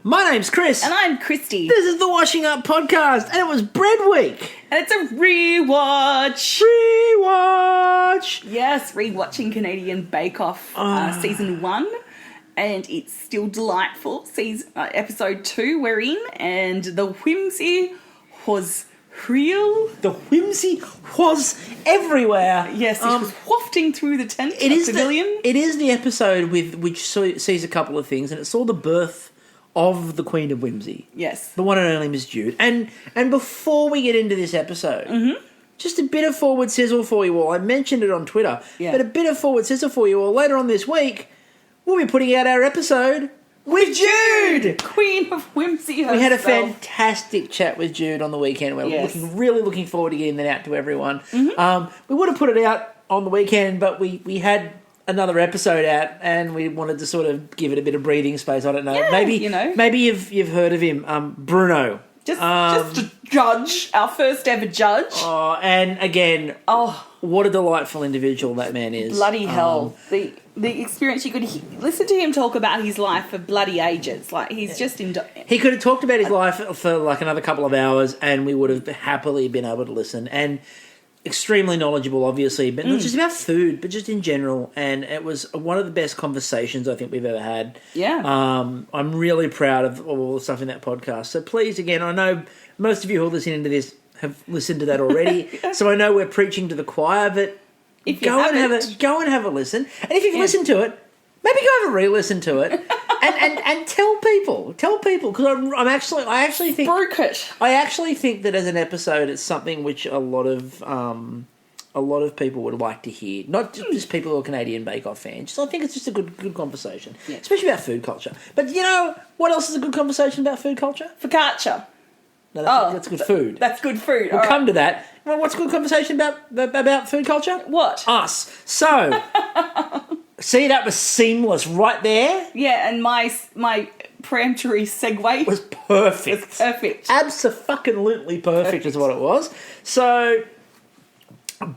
My name's Chris. And I'm Kristie. This is the Washing Up Podcast, and it was Bread Week. And it's a rewatch. Rewatch! Yes, rewatching Canadian Bake Off Season 1. And it's still delightful. Episode 2 we're in, and the whimsy was real. The whimsy was everywhere. Yes, it was wafting through the tent pavilion. It is the episode which sees a couple of things, and it saw the birth of the Queen of Whimsy. Yes. The one and only Miss Jude. And before we get into this episode, just a bit of forward sizzle for you all. I mentioned it on Twitter, but a bit of forward sizzle for you all. Later on this week, we'll be putting out our episode with Jude! Queen of Whimsy herself. We had a fantastic chat with Jude on the weekend. We're really looking forward to getting that out to everyone. We would have put it out on the weekend, but we had another episode out, and we wanted to sort of give it a bit of breathing space. I don't know. Yeah, maybe you've heard of him, Bruno. Just a judge, our first ever judge. Oh, and again, what a delightful individual that man is. Bloody hell. The experience, you could listen to him talk about his life for bloody ages. Like, he's just... He could have talked about his life for like another couple of hours, and we would have happily been able to listen. And extremely knowledgeable, obviously, but not just about food, but just in general. And it was one of the best conversations I think we've ever had. Yeah. I'm really proud of all the stuff in that podcast. So please, again, I know most of you who are listening to this have listened to that already, so I know we're preaching to the choir, but go and have a listen. And if you've listened to it, maybe go have a re-listen to it, and tell people, because I actually think broke it. I actually think that as an episode, it's something which a lot of people would like to hear. Not just people who are Canadian Bake Off fans. So I think it's just a good conversation, especially about food culture. But you know what else is a good conversation about food culture? Focaccia. No, that's good food. That's good food. We'll come to that. Well, what's a good conversation about food culture? What? Us. So, see, that was seamless right there. Yeah, and my peremptory segue was perfect. Was perfect. Abso-fucking-lutely perfect is what it was. So,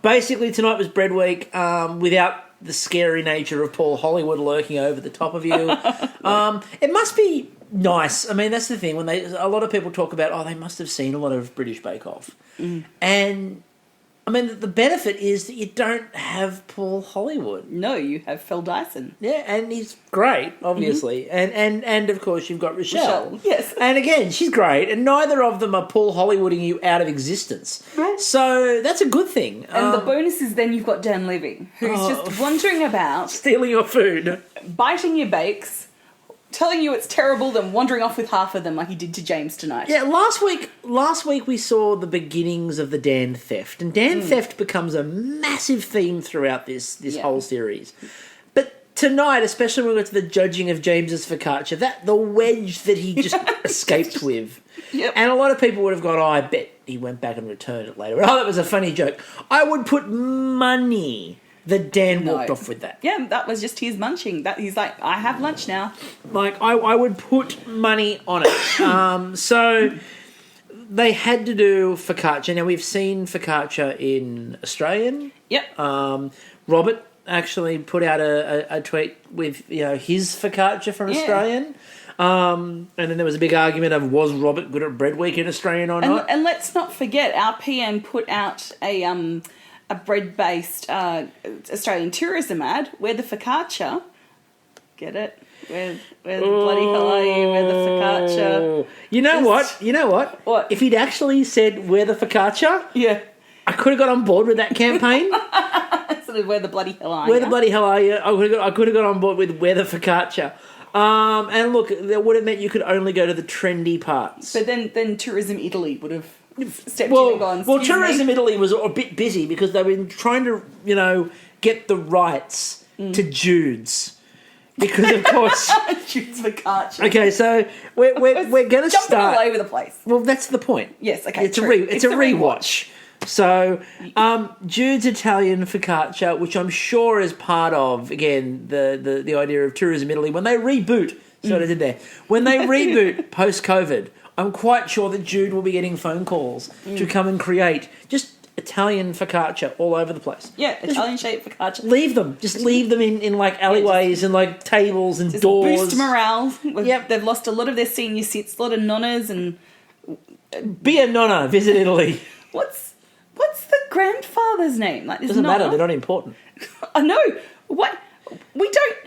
basically, tonight was Bread Week without the scary nature of Paul Hollywood lurking over the top of you. It must be nice. I mean, that's the thing. A lot of people talk about, they must have seen a lot of British Bake Off. And, I mean, the benefit is that you don't have Paul Hollywood. No, you have Phil Dyson. Yeah, and he's great, obviously. And of course, you've got Rochelle. Yes. And again, she's great. And neither of them are Paul Hollywooding you out of existence. Right. So that's a good thing. And the bonus is then you've got Dan Levy, who's just wandering about. Stealing your food. Biting your bakes. Telling you it's terrible, then wandering off with half of them like he did to James tonight. Yeah, last week we saw the beginnings of the Dan theft. And Dan theft becomes a massive theme throughout this whole series. But tonight, especially when we got to the judging of James's focaccia, the wedge that he just escaped with. Yep. And a lot of people would have gone, I bet he went back and returned it later. Oh, that was a funny joke. I would put money that Dan walked off with that. Yeah, that was just his munching. He's like, I have lunch now. Like, I would put money on it. So they had to do focaccia. Now, we've seen focaccia in Australian. Yep. Robert actually put out a tweet with his focaccia from Australian. And then there was a big argument of, was Robert good at Bread Week in Australian or not? And let's not forget, our PM put out a bread-based Australian tourism ad where the focaccia, get it? Where the bloody hell are you? Where the focaccia? You know what? What? If he'd actually said, where the focaccia? Yeah. I could have got on board with that campaign. Sort of, where the bloody hell are you? Where the bloody hell are you? I could have got on board with where the focaccia. And look, that would have meant you could only go to the trendy parts. But then Tourism Italy would have stepped in and gone, well, Tourism Italy was a bit busy because they've been trying to, get the rights to Jude's. Because, of course... Jude's focaccia. Okay, so we're going to start... all over the place. Well, that's the point. Yes, okay, it's a rewatch. So, Jude's Italian focaccia, which I'm sure is part of, again, the idea of Tourism Italy, when they reboot... So what I did there. When they reboot post-COVID, I'm quite sure that Jude will be getting phone calls to come and create just Italian focaccia all over the place. Yeah, Italian shaped focaccia. Leave them. Just leave them in like alleyways and like tables and Just doors. boost morale. Yep. They've lost a lot of their senior seats, a lot of nonnas and... Be a nonna, visit Italy. What's the grandfather's name? Like, Doesn't matter, they're not important. I know. What? We don't...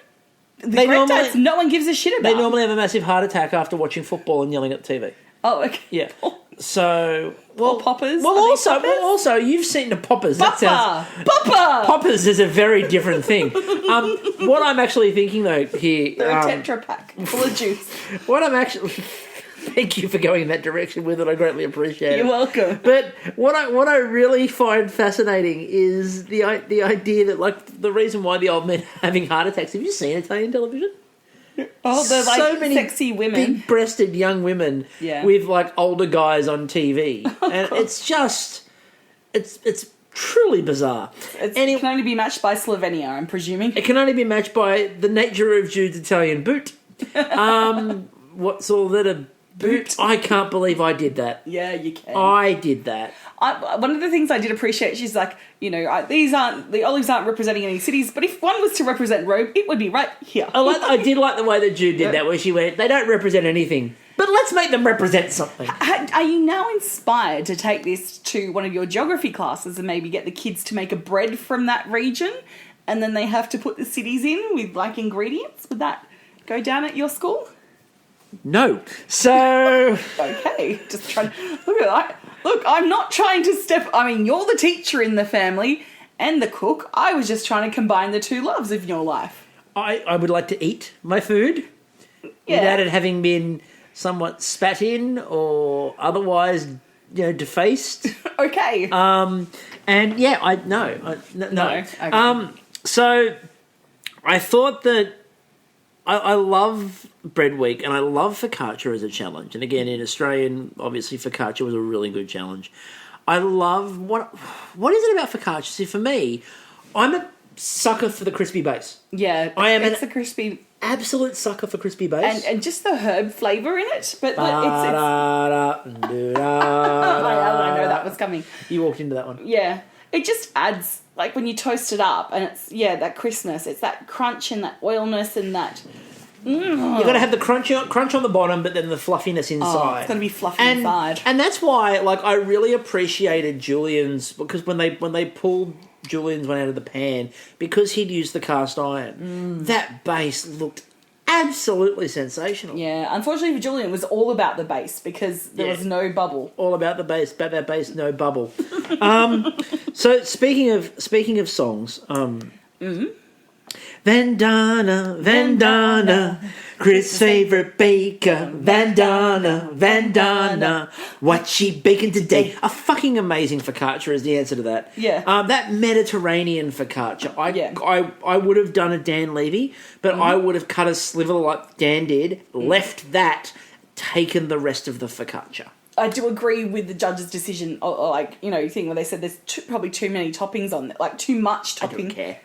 The They granddads, normally- no one gives a shit about. They normally have a massive heart attack after watching football and yelling at the TV. Oh, okay. Yeah. So, well, poppers? Well, Are they poppers? also, you've seen the poppers. That sounds Papa! poppers is a very different thing. What I'm actually thinking though here, They're a Tetra Pak full of juice. what I'm actually, thank you for going in that direction with it. I greatly appreciate it. You're welcome. But what I really find fascinating is the idea that like the reason why the old men are having heart attacks. Have you seen Italian television? Oh, they're like So many sexy women. big-breasted young women Yeah. with like older guys on TV, and it's just it's truly bizarre. It And can only be matched by Slovenia, I'm presuming. it can only be matched by the nature of Jude's Italian boot. What's all that a boot? I can't believe I did that. Yeah, you can. I did that. One of the things I did appreciate, she's like, the olives aren't representing any cities, but if one was to represent Rome, it would be right here. I did like the way that Jude did that, where she went, they don't represent anything, but let's make them represent something. Are you now inspired to take this to one of your geography classes and maybe get the kids to make a bread from that region, and then they have to put the cities in with like ingredients? Would that go down at your school? No. So... Okay, just trying. Look at that. Look, I'm not trying to you're the teacher in the family and the cook. I was just trying to combine the two loves of your life. I would like to eat my food without it having been somewhat spat in or otherwise, defaced. Okay. And yeah, no. Okay. So I thought that I love Bread Week and I love focaccia as a challenge. And again, in Australian, obviously focaccia was a really good challenge. I love what is it about focaccia? See, for me, I'm a sucker for the crispy base. Yeah, I am it's a crispy, absolute sucker for crispy base. and just the herb flavour in it. But it's I know that was coming. You walked into that one. Yeah, it just adds, like when you toast it up, and it's that crispness. It's that crunch and that oilness and that. You've got to have the crunch on the bottom, but then the fluffiness inside. It's going to be fluffy inside. And that's why, I really appreciated Julian's, because when they pulled Julian's one out of the pan, because he'd used the cast iron, that base looked absolutely sensational. Yeah, unfortunately for Julian, it was all about the base because there was no bubble. All about the base, about that base, no bubble. So speaking of songs, Vandana, Chris' favorite baker, Vandana, what's she baking today? A fucking amazing focaccia is the answer to that. Yeah. That Mediterranean focaccia, I would have done a Dan Levy, but I would have cut a sliver like Dan did, left that, taken the rest of the focaccia. I do agree with the judge's decision, thing where they said there's probably too many toppings on there, like too much topping. I don't care.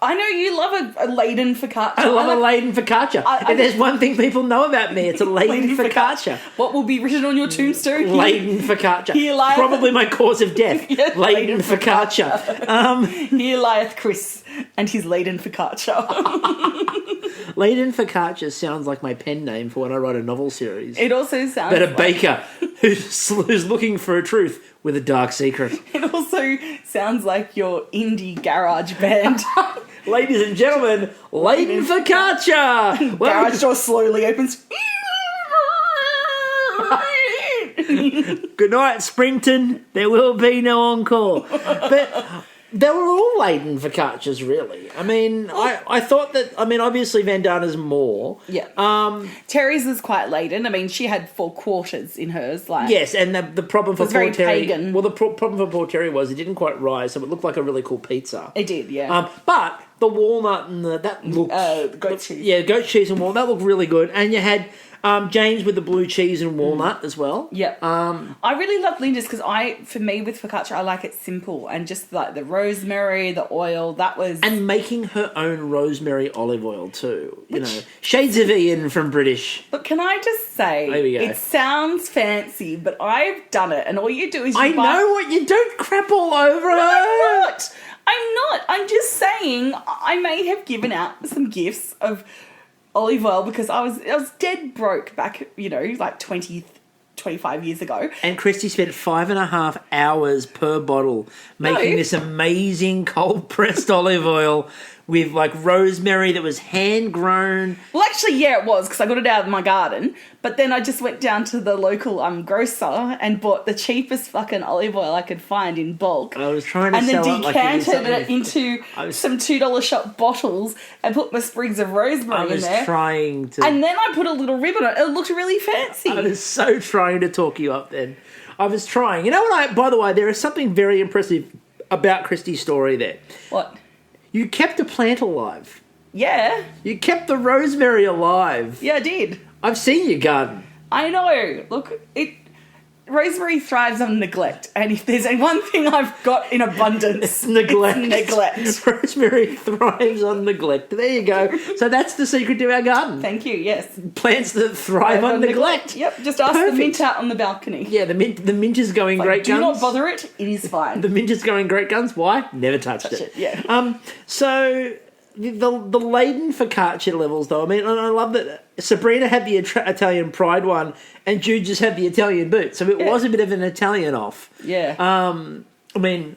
I know you love a Laiden focaccia. I love a Laiden focaccia. If there's one thing people know about me, it's a Laiden focaccia. What will be written on your tombstone? Laiden focaccia. Here lieth... Probably my cause of death. Yes, Laiden focaccia. Here lieth Chris and his Laiden focaccia. Laiden focaccia sounds like my pen name for when I write a novel series. It also sounds But a baker who's looking for a truth with a dark secret. It also sounds like your indie garage band. Ladies and gentlemen, Laiden focaccia! Garage door slowly opens. Good night, Springton. There will be no encore. But they were all Laiden focaccias, really. I mean, I thought that, obviously Vandana's more. Yeah. Terry's is quite Laiden. I mean, she had 4 quarters in hers. Yes, and the problem for very poor Terry... pagan. Well, the problem for poor Terry was it didn't quite rise, so it looked like a really cool pizza. It did, yeah. But the walnut and that looked goat cheese. Yeah, goat cheese and walnut that looked really good. And you had James with the blue cheese and walnut as well. Yeah. I really love Linda's because for me with focaccia, I like it simple and just like the rosemary, the oil. That was and making her own rosemary olive oil too. You know, shades of Ian from British. But can I just say, There we go. it sounds fancy, but I've done it, and all you do is I know what you don't crap all over her. No, I'm not. I'm just saying I may have given out some gifts of olive oil because I was dead broke back, like 25 years ago. And Kristie spent 5.5 hours per bottle making this amazing cold pressed olive oil with like rosemary that was hand grown. Well, actually, yeah, it was because I got it out of my garden. But then I just went down to the local grocer and bought the cheapest fucking olive oil I could find in bulk. I was trying to and sell then it like it is decanted something. it into some $2 shop bottles and put my sprigs of rosemary in there. Trying to. And then I put a little ribbon on it. It looked really fancy. I was so trying to talk you up then. I was trying. You know what? By the way, there is something very impressive about Kristie's story there. What? You kept a plant alive. Yeah. You kept the rosemary alive. Yeah, I did. I've seen your garden. I know. Look, rosemary thrives on neglect. And if there's one thing I've got in abundance, It's neglect. It's neglect. Rosemary thrives on neglect. There you go. So that's the secret to our garden. Thank you, yes. Plants that thrive on neglect. Yep, just ask the mint out on the balcony. Yeah, the mint is going great guns. Do not bother it. It is fine. The mint is going great guns. Why? Never touched it. Yeah. So the Laiden focaccia levels, though. I mean, I love that Sabrina had the Italian pride one, and Jude just had the Italian boot. So it was a bit of an Italian off. Yeah. I mean,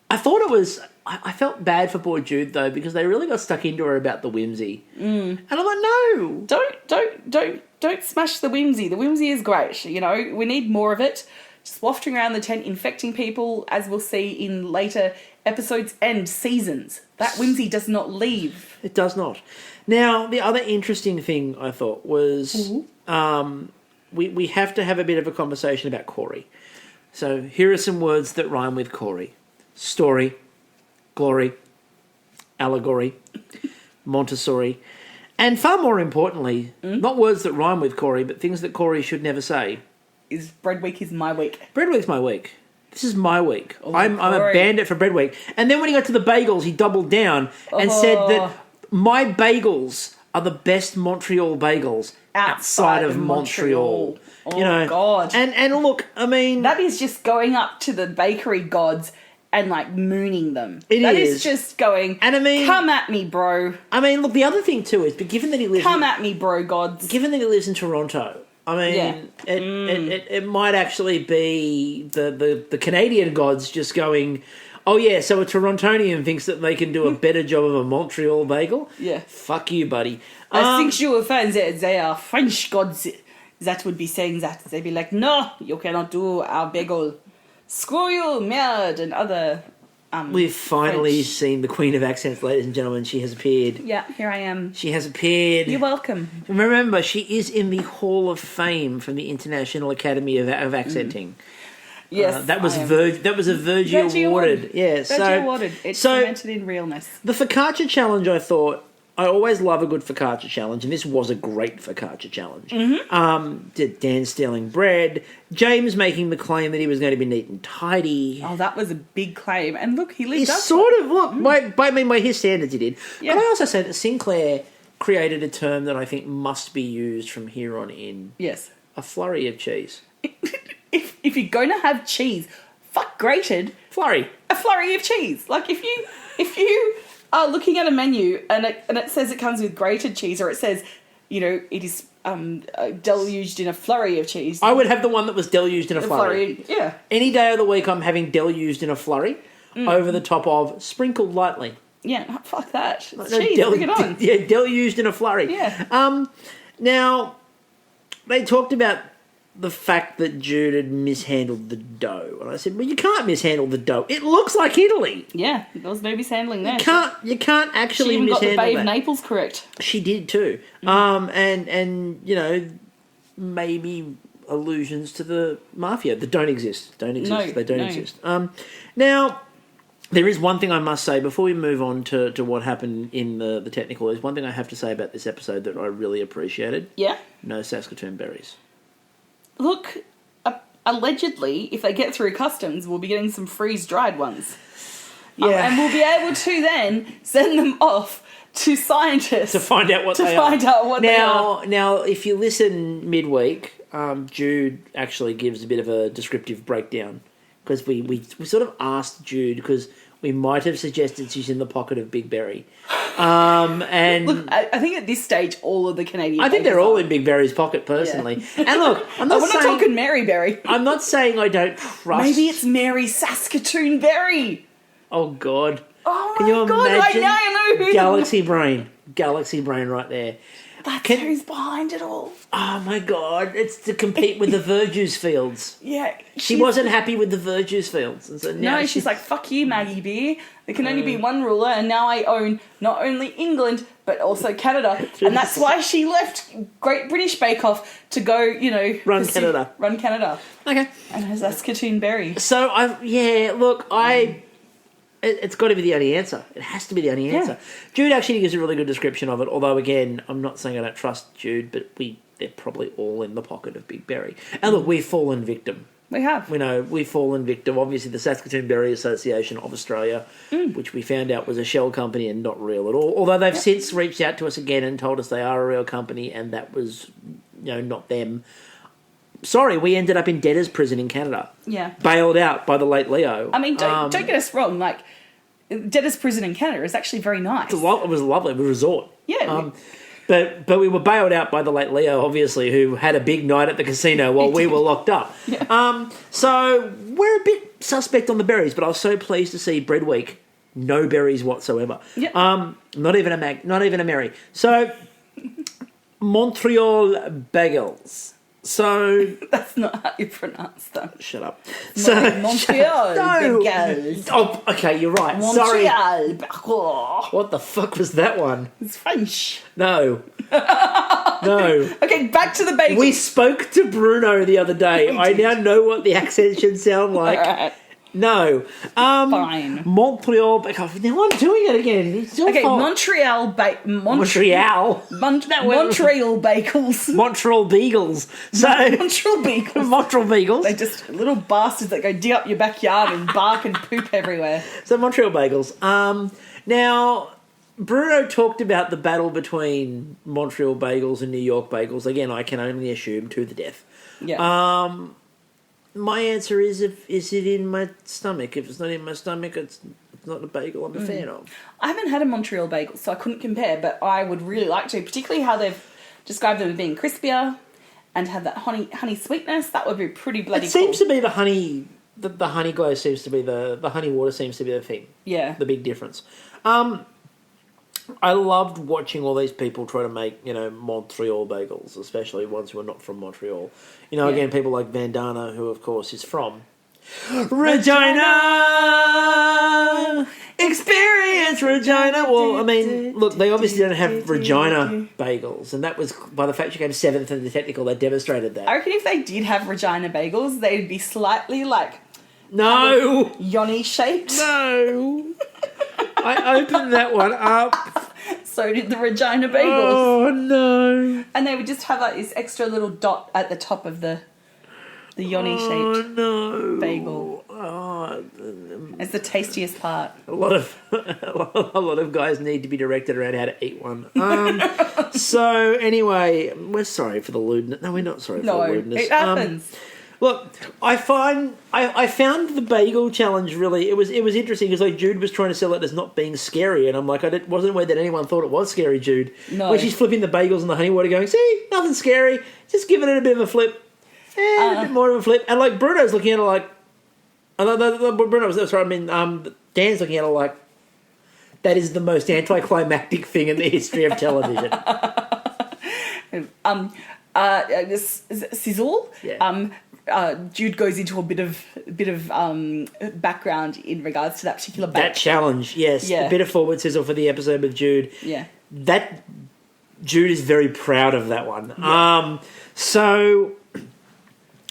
I thought it was. I felt bad for poor Jude though because they really got stuck into her about the whimsy. And I'm like, no, Don't smash the whimsy. The whimsy is great. We need more of it. Just wafting around the tent, infecting people, as we'll see in later episodes and seasons. That whimsy does not leave. It does not. Now, the other interesting thing I thought was we have to have a bit of a conversation about Corey. So here are some words that rhyme with Corey. Story, glory, allegory, Montessori, and far more importantly, not words that rhyme with Corey, but things that Corey should never say. Bread week is my week. Bread week's my week. This is my week. I'm a bandit for bread week. And then when he got to the bagels, he doubled down and said that my bagels are the best Montreal bagels outside of Montreal. Oh, God. And look, I mean... That is just going up to the bakery gods and, mooning them. That is just going, and I mean... Come at me, bro. I mean, look, the other thing, too, is, but given that he lives... Come at me, bro gods. Given that he lives in Toronto... I mean, it might actually be the Canadian gods just going, oh yeah, so a Torontonian thinks that they can do a better job of a Montreal bagel? Yeah. Fuck you, buddy. I think you will find that they are French gods that would be saying that. They'd be like, no, you cannot do our bagel. Screw you, merde, and other... We've finally French. seen the Queen of Accents, ladies and gentlemen. She has appeared. Yeah, here I am. She has appeared. You're welcome. Remember, she is in the Hall of Fame from the International Academy of Accenting. Yes, that was a Virgie awarded. Yeah, Virgie awarded. It's cemented in realness. The focaccia challenge, I thought, I always love a good focaccia challenge, and this was a great focaccia challenge. Dan stealing bread, James making the claim that he was going to be neat and tidy. Oh, that was a big claim. And look, he lived up. By his standards, he did. Yeah. But I also say that Sinclair created a term that I think must be used from here on in. Yes. A flurry of cheese. If you're going to have cheese, fuck grated. Flurry. A flurry of cheese. Like, if you are looking at a menu and it says it comes with grated cheese, or it says, it is deluged in a flurry of cheese. I would have the one that was deluged in a flurry. Yeah. Any day of the week I'm having deluged in a flurry over the top of sprinkled lightly. Yeah, fuck that. It's No, cheese, bring it on. Yeah, deluged in a flurry. Yeah. Now, they talked about the fact that Jude had mishandled the dough. And I said, well, you can't mishandle the dough. It looks like Italy. Yeah, there was no mishandling there. You can't actually mishandle. She even got the Bay of that. Naples correct. She did too. And maybe allusions to the mafia that don't exist. They don't exist. Now, There is one thing I must say before we move on to what happened in the technical. There's one thing I have to say about this episode that I really appreciated. Yeah. No Saskatoon berries. Look, allegedly, if they get through customs, we'll be getting some freeze-dried ones. Yeah. And we'll be able to then send them off to scientists To find out what they are. they are. Now, if you listen midweek, Jude actually gives a bit of a descriptive breakdown. Because we sort of asked Jude, because we might have suggested she's in the pocket of Big Berry. And Look, I think at this stage, all of the Canadian... I think they're all in Big Berry's pocket, personally. Yeah. And look, we're not talking Mary Berry. I'm not saying I don't trust... Maybe it's Mary Saskatoon Berry. Oh, God. Oh, Can you God, imagine? I know. Galaxy brain right there. That's who's behind it all. Oh, my God. It's to compete with the Verjuice Fields. Yeah. She wasn't happy with the Verjuice Fields. And so now she's like, fuck you, Maggie Beer. There can only be one ruler, and now I own not only England, but also Canada. And that's why she left Great British Bake Off to go, Run Canada. Okay. And her Saskatoon Berry. So, it's got to be the only answer. It has to be the only answer. Jude actually gives a really good description of it, although, again, I'm not saying I don't trust Jude, but they're probably all in the pocket of Big Berry. And look, we've fallen victim. We have. We've fallen victim. Obviously, the Saskatoon Berry Association of Australia, which we found out was a shell company and not real at all. Although they've since reached out to us again and told us they are a real company, and that was, not them. Sorry, we ended up in debtor's prison in Canada. Yeah. Bailed out by the late Leo. I mean, don't get us wrong. Like, debtor's prison in Canada is actually very nice. It was lovely. It was a resort. Yeah. But we were bailed out by the late Leo, obviously, who had a big night at the casino while we were locked up. Yeah. So we're a bit suspect on the berries, but I was so pleased to see Bread Week, no berries whatsoever. Yeah. Not even a Mary. So Montreal Bagels. So that's not how you pronounce them. Shut up. Montreal Bagels. Oh, okay, you're right. Montreal Bagels. What the fuck was that one? It's French. No. No. Okay, back to the bagels. We spoke to Bruno the other day. I now know what the accent should sound like. All right. No. Fine. Montreal. Now I'm doing it again. It's your fault. Montreal Montreal. Montreal Bagels. Montreal Beagles. Montreal Beagles. Montreal Beagles. They're just little bastards that go dig up your backyard and bark and poop everywhere. So Montreal Bagels. Now, Bruno talked about the battle between Montreal Bagels and New York Bagels. Again, I can only assume to the death. Yeah. My answer is is it in my stomach? If it's not in my stomach, it's not a bagel I'm a fan of. I haven't had a Montreal bagel, so I couldn't compare, but I would really like to, particularly how they've described them as being crispier and have that honey sweetness. That would be pretty bloody cool. It seems to be the honey, the honey glow seems to be the honey water seems to be the thing. Yeah. The big difference. I loved watching all these people try to make, Montreal bagels, especially ones who are not from Montreal. Again, people like Vandana, who, of course, is from Regina! Experience Regina! Well, I mean, look, they obviously don't have Regina bagels, and that was, by the fact she came 7th in the technical, they demonstrated that. I reckon if they did have Regina bagels, they'd be slightly, No! Yoni-shaped. No! I opened that one up. So did the Regina bagels. Oh, no. And they would just have this extra little dot at the top of the Yoni-shaped bagel. Oh, it's the tastiest part. A lot of guys need to be directed around how to eat one. So, anyway, we're sorry for the lewdness. No, we're not sorry for the lewdness. It happens. Look, I found the bagel challenge really. It was interesting because Jude was trying to sell it as not being scary, and I'm like, I wasn't aware that anyone thought it was scary, Jude. No. When she's flipping the bagels and the honey water, going, see, nothing scary, just giving it a bit of a flip, and a bit more of a flip, and Bruno's looking at her like, Dan's looking at her like, that is the most anticlimactic thing in the history of television. Sizzle. Yeah. Jude goes into a bit of background in regards to that particular bake. That challenge, yes. Yeah. A bit of forward sizzle for the episode with Jude. Yeah. That Jude is very proud of that one. Yeah. So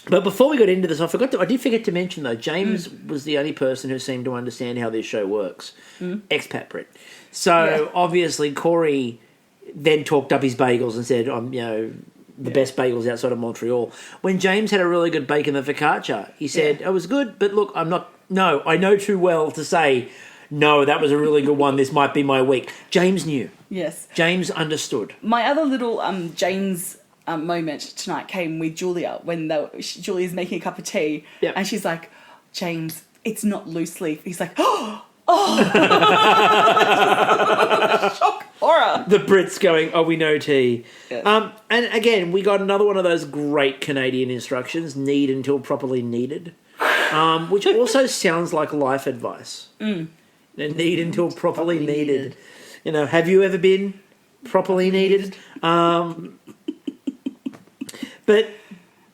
But before we got into this, I did forget to mention, though, James was the only person who seemed to understand how this show works. Expat Brit. So, obviously, Corey then talked up his bagels and said, the best bagels outside of Montreal. When James had a really good bacon and focaccia, he said, it was good, but look, I know too well to say, no, that was a really good one, this might be my week. James knew. Yes. James understood. My other little James moment tonight came with Julia when Julia's making a cup of tea and she's like, James, it's not loose leaf. He's like, oh! Shock horror. The Brits going, oh, we know tea. Yes. And again, we got another one of those great Canadian instructions, knead until properly kneaded, which also sounds like life advice. Knead until properly kneaded. Have you ever been properly kneaded? But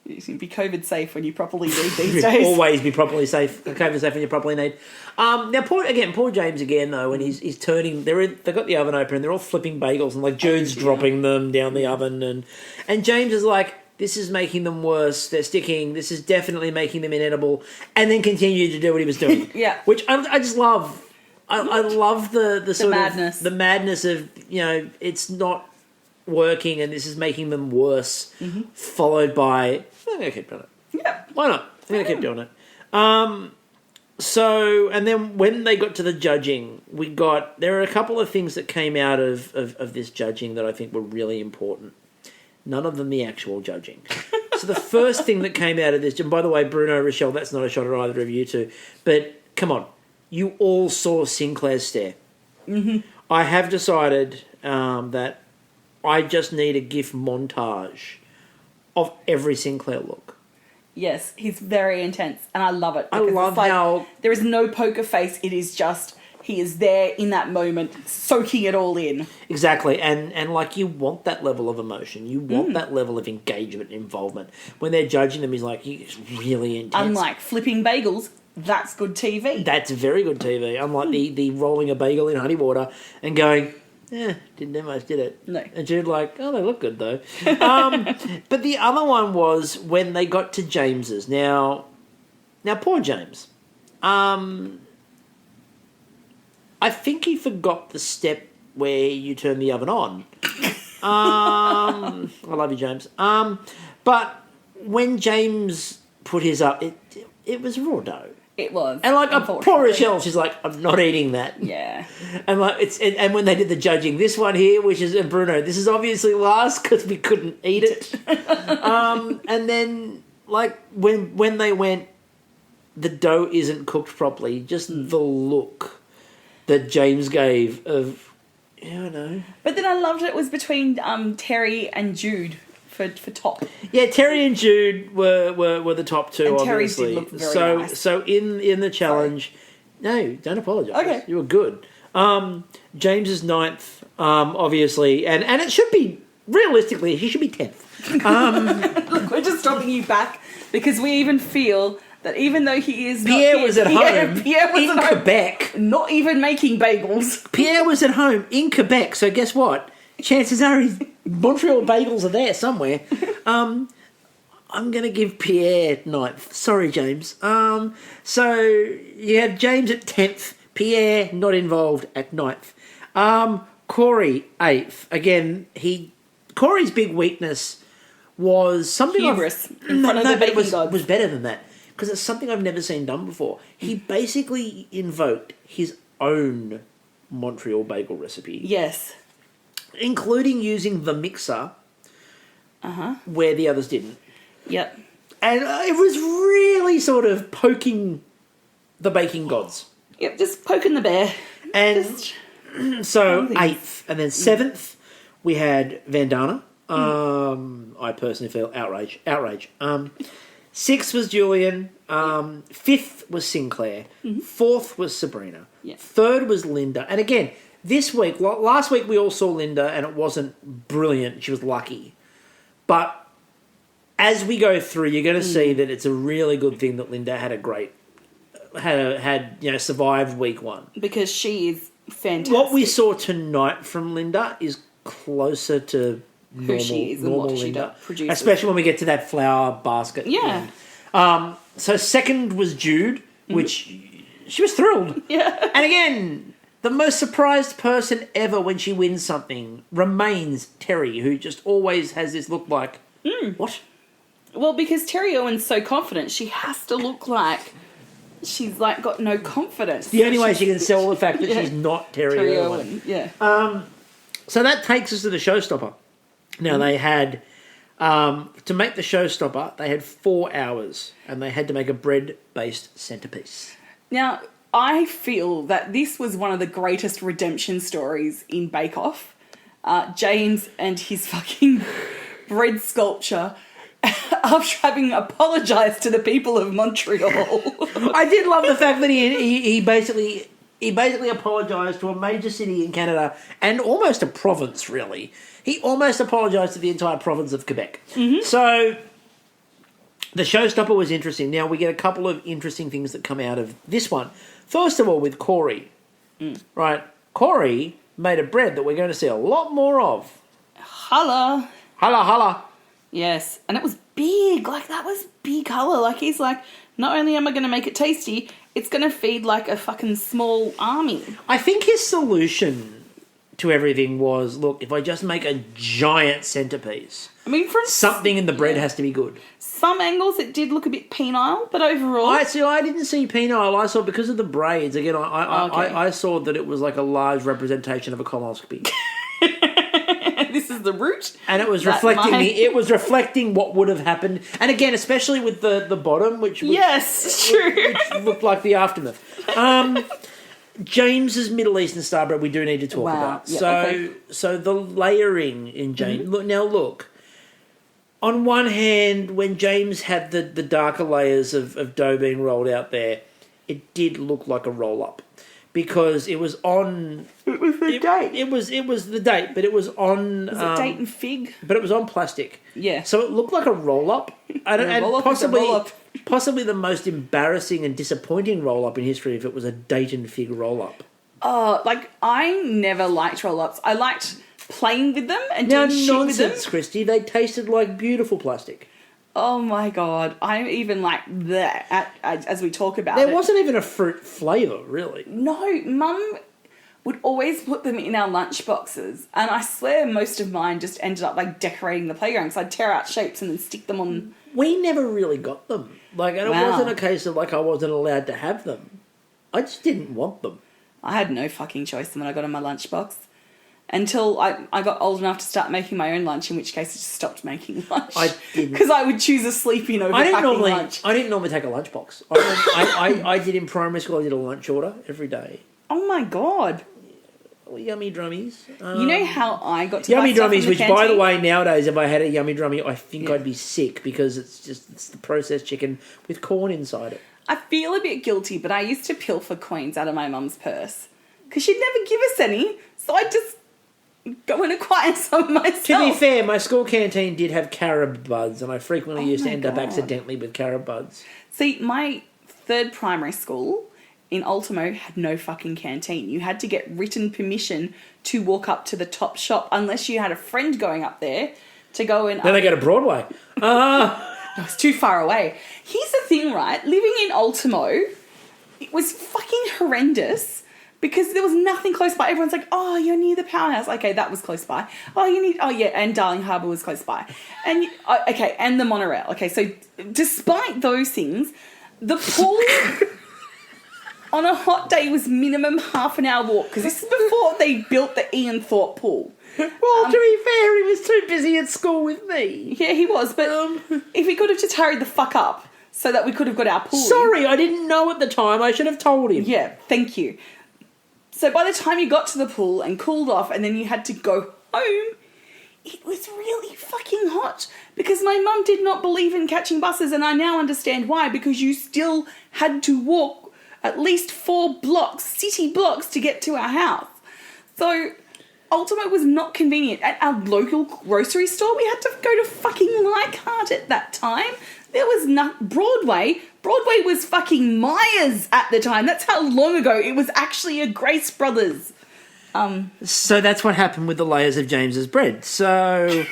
you can be COVID safe when you properly need these days. Always be properly safe. COVID safe when you properly need. Now, poor James again though, when he's turning. They've got the oven open and they're all flipping bagels and like Jude's dropping them down the oven and James is like, this is making them worse. They're sticking. This is definitely making them inedible. And then continued to do what he was doing. Which I just love. I love the sort madness. of the madness of it's not working and this is making them worse, followed by I'm going to keep doing it. Yeah. Why not? I'm going to keep doing it. So, and then when they got to the judging, there are a couple of things that came out of this judging that I think were really important. None of them the actual judging. So the first thing that came out of this, and by the way, Bruno, Rochelle, that's not a shot at either of you two, but come on, you all saw Sinclair's stare. I have decided that I just need a GIF montage of every Sinclair look. Yes, he's very intense, and I love it. I love how there is no poker face. It is just he is there in that moment, soaking it all in. Exactly, and like you want that level of emotion, you want that level of engagement, and involvement. When they're judging them, he's like, he's really intense. Unlike flipping bagels, that's good TV. That's very good TV. Unlike the rolling a bagel in honey water and going, didn't do much, did it? No. And Jude like, oh, they look good though. But the other one was when they got to James's. Now poor James. I think he forgot the step where you turn the oven on. I love you, James. But when James put his up, it was raw dough. It was. And like poor Rochelle, she's like, I'm not eating that. Yeah. And like and when they did the judging, this one here, which is Bruno, this is obviously last because we couldn't eat it. And then like when they went, the dough isn't cooked properly. Just the look that James gave of, I don't know. But then I loved it was between Terry and Jude. For top. Yeah, Terry and Jude were the top two, and obviously. Terry did look very nice. So in the challenge, no, don't apologise. Okay. You were good. James is 9th, obviously, and it should be, realistically, he should be 10th. Look, we're just stopping you back because we even feel that even though he is Pierre was at home Pierre was in at home, Quebec. not even making bagels. Pierre was at home in Quebec, so guess what? Chances are his Montreal Bagels are there somewhere. I'm going to give Pierre 9th. Sorry, James. So you have James at 10th. Pierre, not involved, at 9th. Corey, 8th. Again, Corey's big weakness was something... Hubris in front of the baking gods. Was better than that. Because it's something I've never seen done before. He basically invoked his own Montreal bagel recipe. Yes. Including using the mixer where the others didn't. Yep. And it was really sort of poking the baking gods. Yep, just poking the bear. And so 8th. And then 7th, we had Vandana. I personally feel outrage. 6th was Julian. 5th was Sinclair. 4th was Sabrina. Yeah. 3rd was Linda. And again... This week, last week we all saw Linda and it wasn't brilliant. She was lucky. But as we go through, you're going to see that it's a really good thing that Linda had survived week 1. Because she is fantastic. What we saw tonight from Linda is closer to normal, she is and normal what she Linda. produces. Especially when we get to that flower basket. Yeah. So second was Jude, which she was thrilled. Yeah. And again, the most surprised person ever when she wins something remains Terry, who just always has this look like, what? Well, because Terry Owen's so confident, she has to look like she's like got no confidence. The only way she can sell the fact that she's not Terry Owen. Yeah. So that takes us to the showstopper. Now they had, to make the showstopper, they had 4 hours and they had to make a bread-based centerpiece. Now, I feel that this was one of the greatest redemption stories in Bake Off. James and his fucking bread sculpture after having apologised to the people of Montreal. I did love the fact that he basically apologised to a major city in Canada and almost a province, really. He almost apologised to the entire province of Quebec. Mm-hmm. So the showstopper was interesting. Now we get a couple of interesting things that come out of this one. First of all, with Corey. Right? Corey made a bread that we're going to see a lot more of. Holla. Holla, holla. Yes, and it was big. Like, that was big colour. Like, he's like, not only am I going to make it tasty, it's going to feed, like, a fucking small army. I think his solution to everything was, look, if I just make a giant centerpiece, I mean, from something in the bread has to be good. Some angles it did look a bit penile, but overall... I didn't see penile. I saw, because of the braids, again, I saw that it was like a large representation of a colonoscopy. This is the root. And it was reflecting what would have happened. And again, especially with the bottom, which yes, true. Which looked like the aftermath. James's Middle Eastern star bread we do need to talk about. Yeah, so the layering in James. Look. On one hand, when James had the darker layers of dough being rolled out there, it did look like a roll-up. Because it was on... It was the date. It was the date, but it was on... Was it date and fig? But it was on plastic. Yeah. So it looked like a roll-up. Possibly the most embarrassing and disappointing roll-up in history if it was a date and fig roll-up. Oh, like, I never liked roll-ups. I liked playing with them and doing shit with them. Nonsense, Kristie. They tasted like beautiful plastic. Oh my God. I'm even like that as we talk about There wasn't even a fruit flavour, really. No, Mum would always put them in our lunch boxes, and I swear most of mine just ended up like decorating the playground, so I'd tear out shapes and then stick them on. We never really got them. Like, and it wasn't a case of like I wasn't allowed to have them. I just didn't want them. I had no fucking choice when I got in my lunchbox. Until I got old enough to start making my own lunch, in which case I just stopped making lunch. I didn't. Because I would choose a sleep-in over packing lunch. I didn't normally take a lunchbox. I did in primary school, I did a lunch order every day. Oh my God. Yummy drummies. You know how I got to Yummy buy stuff drummies, in the which canteen? by the way, nowadays, if I had a yummy drummy, I think I'd be sick because it's the processed chicken with corn inside it. I feel a bit guilty, but I used to pilfer coins out of my mum's purse. Because she'd never give us any, so I just go and acquire some myself. To be fair, my school canteen did have carob buds, and I frequently used to end up accidentally with carob buds. See, my third primary school in Ultimo had no fucking canteen. You had to get written permission to walk up to the top shop unless you had a friend going up there to go and... Then they go to Broadway. It was too far away. Here's the thing, right? Living in Ultimo, it was fucking horrendous because there was nothing close by. Everyone's like, oh, you're near the powerhouse. Okay, that was close by. And Darling Harbour was close by. And, and the monorail. Okay, so despite those things, the pool... on a hot day was minimum half an hour walk because this is before they built the Ian Thorpe pool. Well, to be fair, he was too busy at school with me. Yeah, he was, but if he could have just hurried the fuck up so that we could have got our pool. Sorry, I didn't know at the time. I should have told him. Yeah, thank you. So by the time you got to the pool and cooled off and then you had to go home, it was really fucking hot because my mum did not believe in catching buses, and I now understand why, because you still had to walk at least 4 blocks, city blocks, to get to our house. So Ultimo was not convenient. At our local grocery store, we had to go to fucking Leichhardt at that time. There was Broadway. Broadway was fucking Myers at the time. That's how long ago. It was actually a Grace Brothers. So that's what happened with the layers of James's bread. So,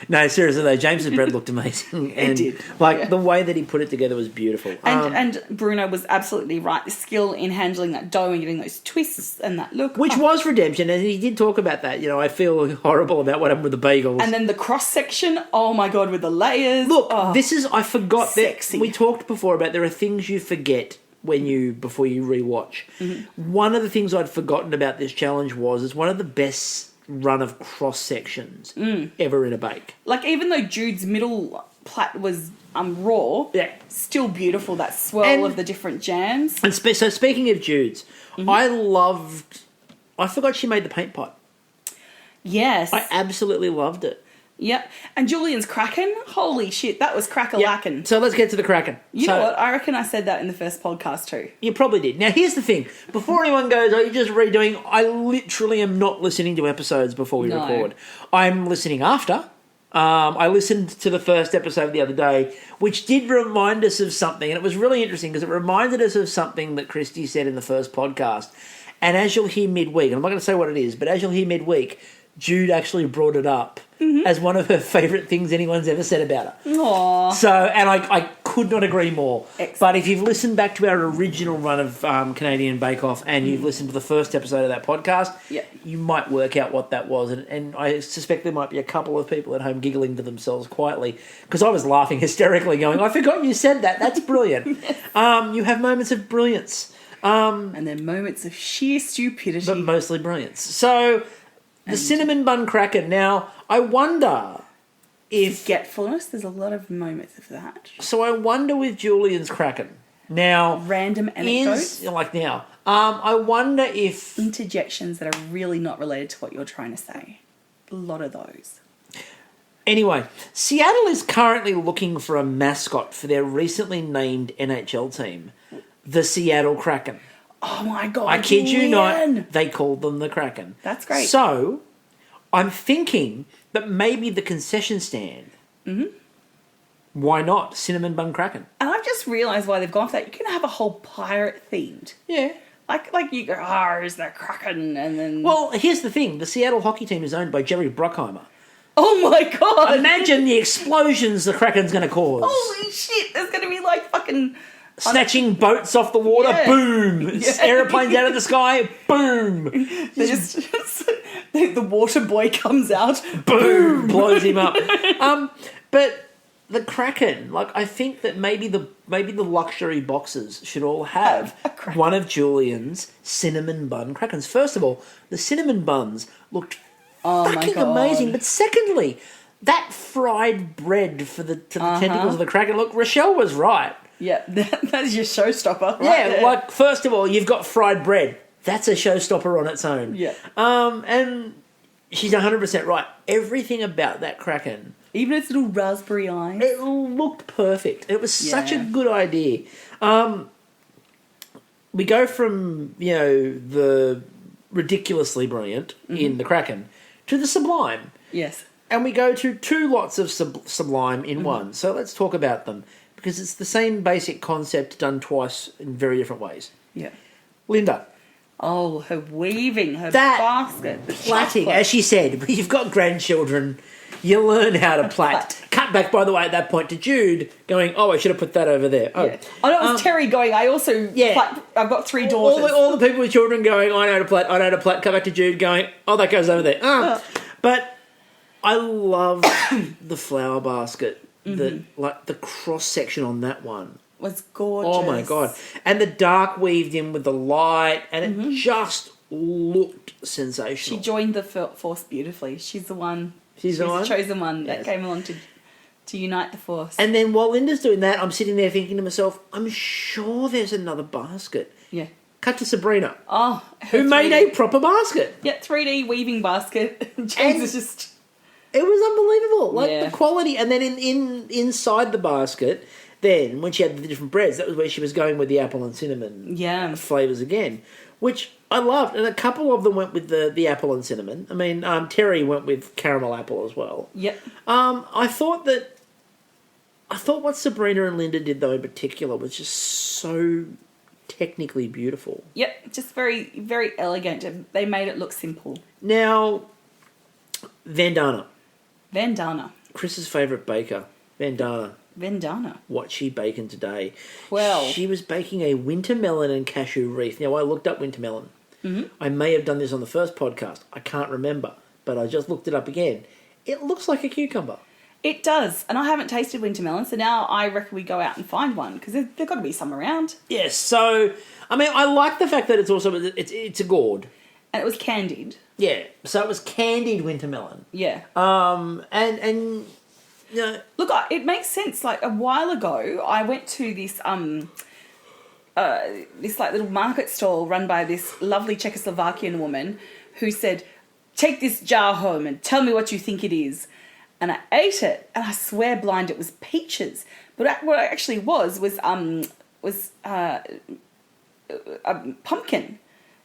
no, seriously though, James's bread looked amazing. And, did. the way that he put it together was beautiful. And Bruno was absolutely right. The skill in handling that dough and getting those twists and that look. Which was redemption, and he did talk about that. I feel horrible about what happened with the bagels. And then the cross-section, oh my God, with the layers. Look, I forgot sexy. that we talked before about there are things you forget before you rewatch. Mm-hmm. One of the things I'd forgotten about this challenge was it's one of the best run of cross sections ever in a bake. Like, even though Jude's middle plat was raw, still beautiful, that swirl of the different jams. And so speaking of Jude's, I forgot she made the paint pot. Yes. I absolutely loved it. Yep. And Julian's Kraken, holy shit, that was crack-a-lackin'. Yep. So let's get to the Kraken. You know what? I reckon I said that in the first podcast too. You probably did. Now, here's the thing. Before anyone goes, you're just redoing, I literally am not listening to episodes before we record. I'm listening after. I listened to the first episode the other day, which did remind us of something, and it was really interesting because it reminded us of something that Kristie said in the first podcast. And as you'll hear midweek, and I'm not going to say what it is, but as you'll hear midweek, Jude actually brought it up as one of her favourite things anyone's ever said about her. Aww. So, and I could not agree more. Excellent. But if you've listened back to our original run of Canadian Bake Off and you've listened to the first episode of that podcast, you might work out what that was. And I suspect there might be a couple of people at home giggling to themselves quietly because I was laughing hysterically going, I forgot you said that. That's brilliant. Yes. You have moments of brilliance. And then moments of sheer stupidity. But mostly brilliance. So... the cinnamon bun Kraken. Now, I wonder if... forgetfulness, there's a lot of moments of that. So I wonder with Julian's Kraken. Now... random anecdotes. I wonder if... interjections that are really not related to what you're trying to say. A lot of those. Anyway, Seattle is currently looking for a mascot for their recently named NHL team, the Seattle Kraken. Oh my God! I kid you not, they called them the Kraken. That's great. So, I'm thinking that maybe the concession stand. Why not cinnamon bun Kraken? And I've just realised why they've gone for that. You can have a whole pirate themed. Yeah. Like you go, is that Kraken? And then... Well, here's the thing. The Seattle hockey team is owned by Jerry Bruckheimer. Oh my God! Imagine the explosions the Kraken's going to cause. Holy shit! There's going to be like fucking... snatching boats off the water, boom! Aeroplanes out of the sky, boom! The water boy comes out, boom! Blows him up. But the Kraken, I think that maybe the luxury boxes should all have one of Julian's cinnamon bun Krakens. First of all, the cinnamon buns looked fucking amazing. But secondly, that fried bread for the tentacles of the Kraken. Look, Rochelle was right. Yeah, that's your showstopper. Right first of all, you've got fried bread. That's a showstopper on its own. Yeah. And she's 100% right. Everything about that Kraken... even its little raspberry eyes. It looked perfect. It was such a good idea. We go from, the ridiculously brilliant in the Kraken to the sublime. Yes. And we go to two lots of sublime in one. So let's talk about them. Because it's the same basic concept done twice in very different ways. Yeah. Linda. Oh, her weaving, her that basket. Plaiting, as she said, you've got grandchildren, you learn how to plait. Cut back, by the way, at that point to Jude, going, I should have put that over there. Oh, yeah. No, it was Terry going, I also plait. I've got 3 daughters. All the people with children going, I know how to plait, I know how to plait. Cut back to Jude going, that goes over there. But I love the flower basket. The cross section on that one was gorgeous. Oh my God. And the dark weaved in with the light, and it just looked sensational. She joined the force beautifully. She's the one. She's the one? chosen one that came along to unite the force. And then while Linda's doing that, I'm sitting there thinking to myself, I'm sure there's another basket. Yeah. Cut to Sabrina. Oh. Who made a proper basket. Yeah, 3D weaving basket. James is just... It was unbelievable. The quality. And then inside the basket, then, when she had the different breads, that was where she was going with the apple and cinnamon flavours again, which I loved. And a couple of them went with the apple and cinnamon. I mean, Terry went with caramel apple as well. Yep. I thought what Sabrina and Linda did, though, in particular, was just so technically beautiful. Yep, just very, very elegant. They made it look simple. Now, Vandana. Vandana. Chris's favourite baker. Vandana. What's she baking today? Well, she was baking a winter melon and cashew wreath. Now, I looked up winter melon. Mm-hmm. I may have done this on the first podcast. I can't remember, but I just looked it up again. It looks like a cucumber. It does, and I haven't tasted winter melon, so now I reckon we go out and find one, because there's got to be some around. Yes, so, I mean, I like the fact that it's also, it's a gourd. And it was candied. Yeah, so it was candied winter melon. Yeah. And you know, look, it makes sense. Like, a while ago, I went to this this like little market stall run by this lovely Czechoslovakian woman who said, "Take this jar home and tell me what you think it is." And I ate it, and I swear blind it was peaches. But what it actually was a pumpkin.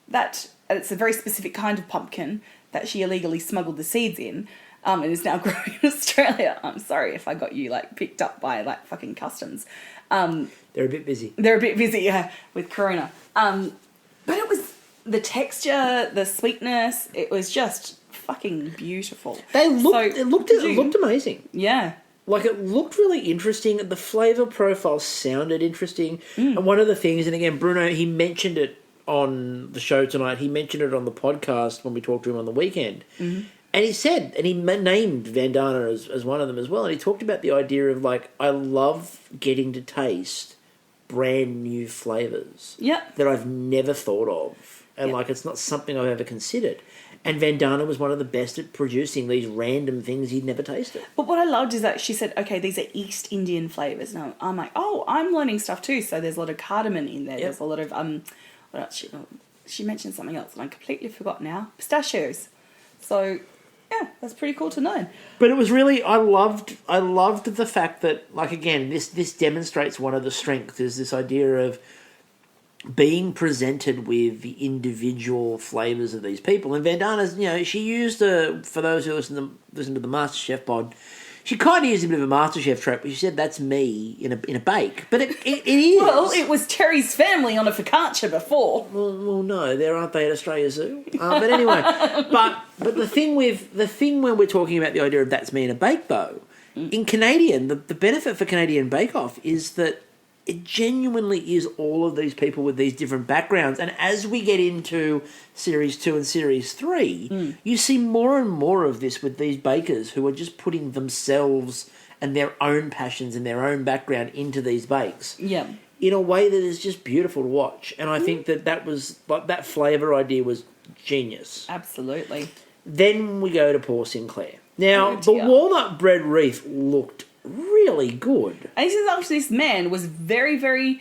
That it's a very specific kind of pumpkin that she illegally smuggled the seeds in, and is now growing in Australia. I'm sorry if I got you like picked up by like fucking customs. they're a bit busy. Yeah, with Corona. But it was the texture, the sweetness. It was just fucking beautiful. It looked amazing. Yeah. Like, it looked really interesting. The flavour profile sounded interesting. And one of the things, and again, Bruno, he mentioned it on the show tonight. He mentioned it on the podcast when we talked to him on the weekend. Mm-hmm. And he said, and he named Vandana as one of them as well. And he talked about the idea of, like, I love getting to taste brand new flavours. Yep. That I've never thought of. And, like, it's not something I've ever considered. And Vandana was one of the best at producing these random things he'd never tasted. But what I loved is that she said, okay, these are East Indian flavours. And I'm like, oh, I'm learning stuff too. So there's a lot of cardamom in there. Yep. There's a lot of, what else? She mentioned something else and I completely forgot now. Pistachios. So, yeah, that's pretty cool to know. But it was really, I loved the fact that, like, again, this demonstrates one of the strengths, is this idea of being presented with the individual flavours of these people. And Vandana's, you know, she used for those who listen to the MasterChef pod, she kind of used a bit of a MasterChef trope, but she said that's me in a bake. But it is. Well, it was Terry's family on a focaccia before. Well, no, there aren't they at Australia Zoo. But anyway, but the thing when we're talking about the idea of that's me in a bake, though, in Canadian, the benefit for Canadian Bake Off is that it genuinely is all of these people with these different backgrounds. And as we get into Series 2 and Series 3, you see more and more of this with these bakers who are just putting themselves and their own passions and their own background into these bakes. Yeah. In a way that is just beautiful to watch. And I think that was, like, that flavour idea was genius. Absolutely. Then we go to Paul Sinclair. Now, the walnut bread wreath looked really good. And this man was very, very,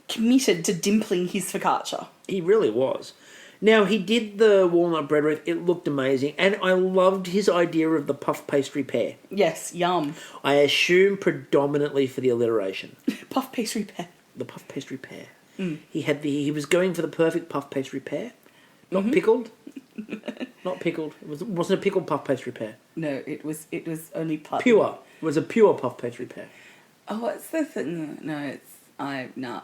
committed to dimpling his focaccia. He really was. Now, he did the walnut bread wreath. It looked amazing. And I loved his idea of the puff pastry pear. Yes, yum. I assume predominantly for the alliteration. Puff pastry pear. The puff pastry pear. He was going for the perfect puff pastry pear. Not pickled. Not pickled. It wasn't a pickled puff pastry pear. No, it was only puff. Pure. It was a pure puff pastry pear. Oh, what's the thing? No, No.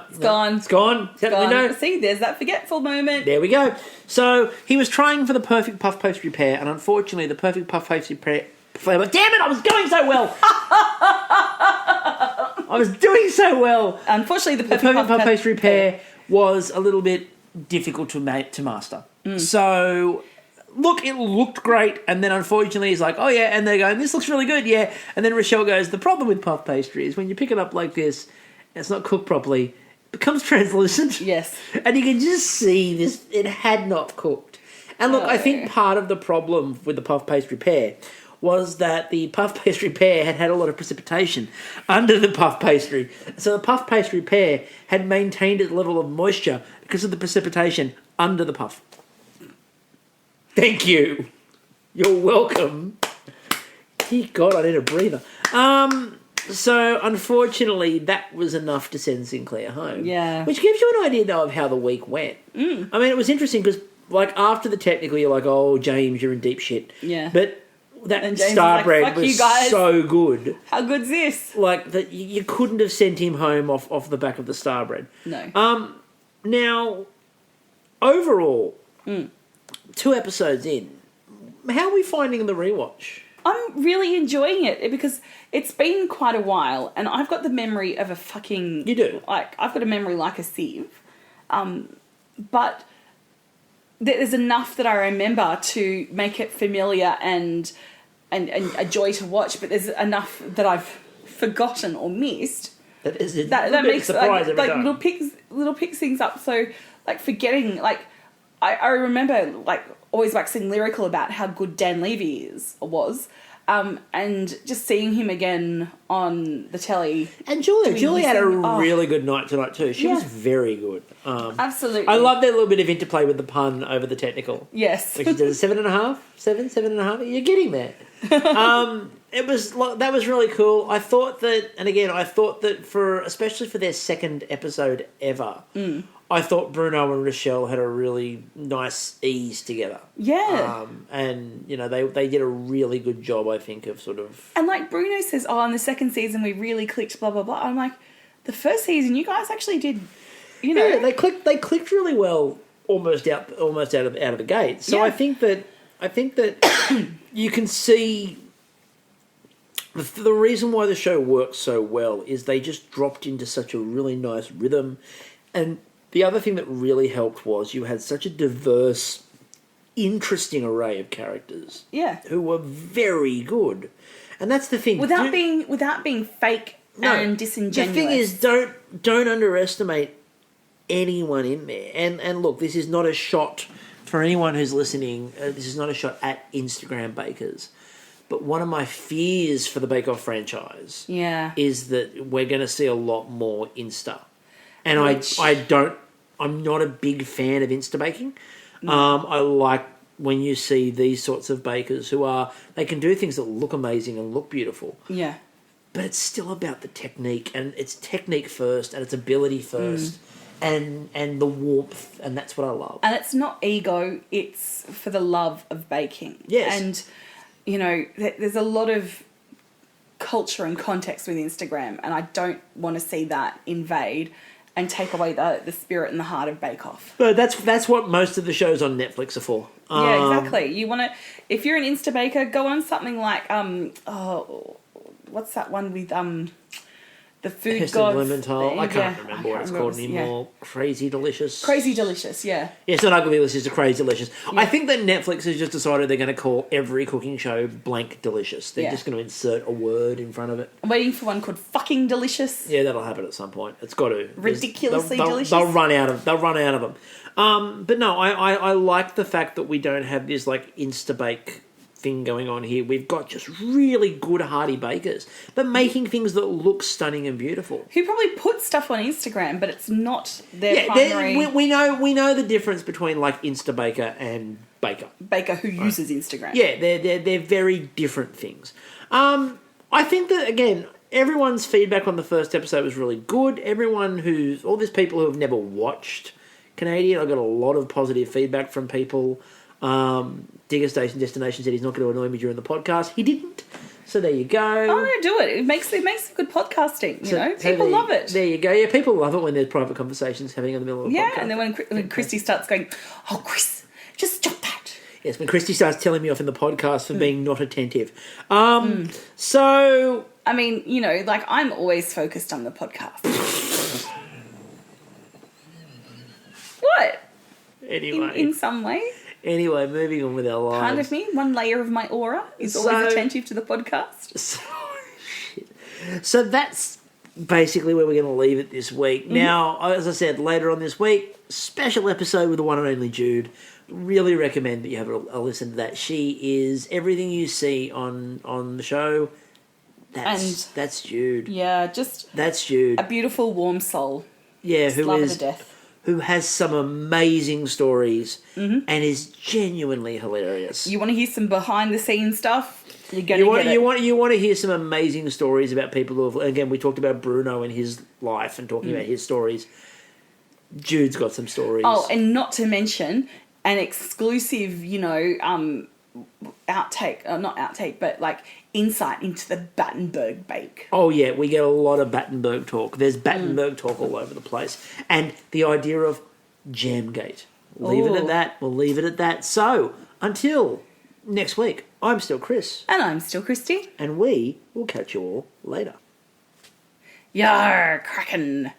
It's gone. It's gone. It's gone. No. See, there's that forgetful moment. There we go. So he was trying for the perfect puff pastry pear, and unfortunately, the perfect puff pastry pear flavour. Damn it! I was going so well. I was doing so well. Unfortunately, the perfect puff pastry pear was a little bit difficult to master. So, look, it looked great, and then unfortunately he's like, oh yeah, and they're going, this looks really good, yeah. And then Rochelle goes, the problem with puff pastry is when you pick it up like this, and it's not cooked properly, it becomes translucent. Yes. And you can just see this, it had not cooked. And look, I think part of the problem with the puff pastry pear was that the puff pastry pear had a lot of precipitation under the puff pastry. So the puff pastry pear had maintained its level of moisture because of the precipitation under the puff. Thank you. You're welcome. Dear God, I need a breather. So, unfortunately, that was enough to send Sinclair home. Yeah. Which gives you an idea, though, of how the week went. I mean, it was interesting because, like, after the technical, you're like, oh, James, you're in deep shit. Yeah. But that And James star is like, bread "Fuck was you guys." so good. How good's this? Like that, you couldn't have sent him home off the back of the star bread. No. Now, overall, 2 episodes in, how are we finding the rewatch? I'm really enjoying it because it's been quite a while, and I've got the memory of a fucking... You do? Like, I've got a memory like a sieve. But there's enough that I remember to make it familiar and a joy to watch, but there's enough that I've forgotten or missed. That makes surprise like little picks things up. So like forgetting, like I remember like always waxing lyrical about how good Dan Levy was, and just seeing him again on the telly. And Julie had a really good night tonight too. She was very good. Absolutely, I love that little bit of interplay with the pun over the technical. Yes, Which is 7.5, 7.5. You're getting there. That was really cool. I thought that especially for their second episode ever, I thought Bruno and Rochelle had a really nice ease together. Yeah. And they did a really good job, I think, of sort of. And like Bruno says, in the second season we really clicked, blah blah blah. I'm like, the first season you guys actually did, Yeah, they clicked really well, almost out of the gate. So I think that you can see. The reason why the show works so well is they just dropped into such a really nice rhythm. And the other thing that really helped was you had such a diverse, interesting array of characters. Yeah. Who were very good. And that's the thing. Without being fake and disingenuous. The thing is, don't underestimate anyone in there. And look, this is not a shot for anyone who's listening. This is not a shot at Instagram bakers. But one of my fears for the Bake Off franchise is that we're going to see a lot more Insta. And I'm not a big fan of Insta baking. I like when you see these sorts of bakers they can do things that look amazing and look beautiful. Yeah. But it's still about the technique, and it's technique first, and it's ability first, and the warmth, and that's what I love. And it's not ego, it's for the love of baking. Yes. And... there's a lot of culture and context with Instagram, and I don't want to see that invade and take away the spirit and the heart of Bake Off. No, that's what most of the shows on Netflix are for. Yeah, exactly. You want to, if you're an Insta baker, go on something like what's that one with the food Heston gods? Blumenthal. I can't remember what it's called anymore. Yeah. Crazy Delicious. Crazy Delicious, yeah. Yeah, it's not Ugly Delicious, it's a Crazy Delicious. Yeah. I think that Netflix has just decided they're going to call every cooking show blank delicious. They're just going to insert a word in front of it. I'm waiting for one called fucking delicious. Yeah, that'll happen at some point. It's got to. Ridiculously delicious. They'll run out of them. But no, I like the fact that we don't have this like Instabake thing going on here. We've got just really good hearty bakers, but making things that look stunning and beautiful. Who probably put stuff on Instagram, but it's not their primary. We know the difference between like Instabaker and baker who uses Instagram. Yeah, they're very different things. I think that again, everyone's feedback on the first episode was really good. All these people who have never watched Canadian, I got a lot of positive feedback from people. Digger Station Destination said he's not going to annoy me during the podcast. He didn't. So there you go. I'm going to do it. It makes good podcasting, People love it. There you go. Yeah, people love it when there's private conversations happening in the middle of a podcast. Yeah, and then when Kristie starts going, "Oh, Chris, just stop that." Yes, when Kristie starts telling me off in the podcast for being not attentive. So... I mean, I'm always focused on the podcast. What? Anyway. In some way. Anyway, moving on with our lives. Part of me, one layer of my aura is always attentive to the podcast. So that's basically where we're going to leave it this week. Mm-hmm. Now, as I said, later on this week, special episode with the one and only Jude. Really recommend that you have a listen to that. She is everything you see on the show. That's Jude. Yeah, that's Jude. A beautiful, warm soul. Yeah, just love her to death. Who has some amazing stories and is genuinely hilarious. You want to hear some behind the scenes stuff? You're going to get it. You want to hear some amazing stories about people who have... Again, we talked about Bruno and his life and talking about his stories. Jude's got some stories. Oh, and not to mention an exclusive, not outtake, but like insight into the Battenberg bake. Oh, yeah, we get a lot of Battenberg talk. There's Battenberg talk all over the place. And the idea of Jamgate. Leave it at that. We'll leave it at that. So, until next week, I'm still Chris. And I'm still Kristie. And we will catch you all later. Yar, kraken.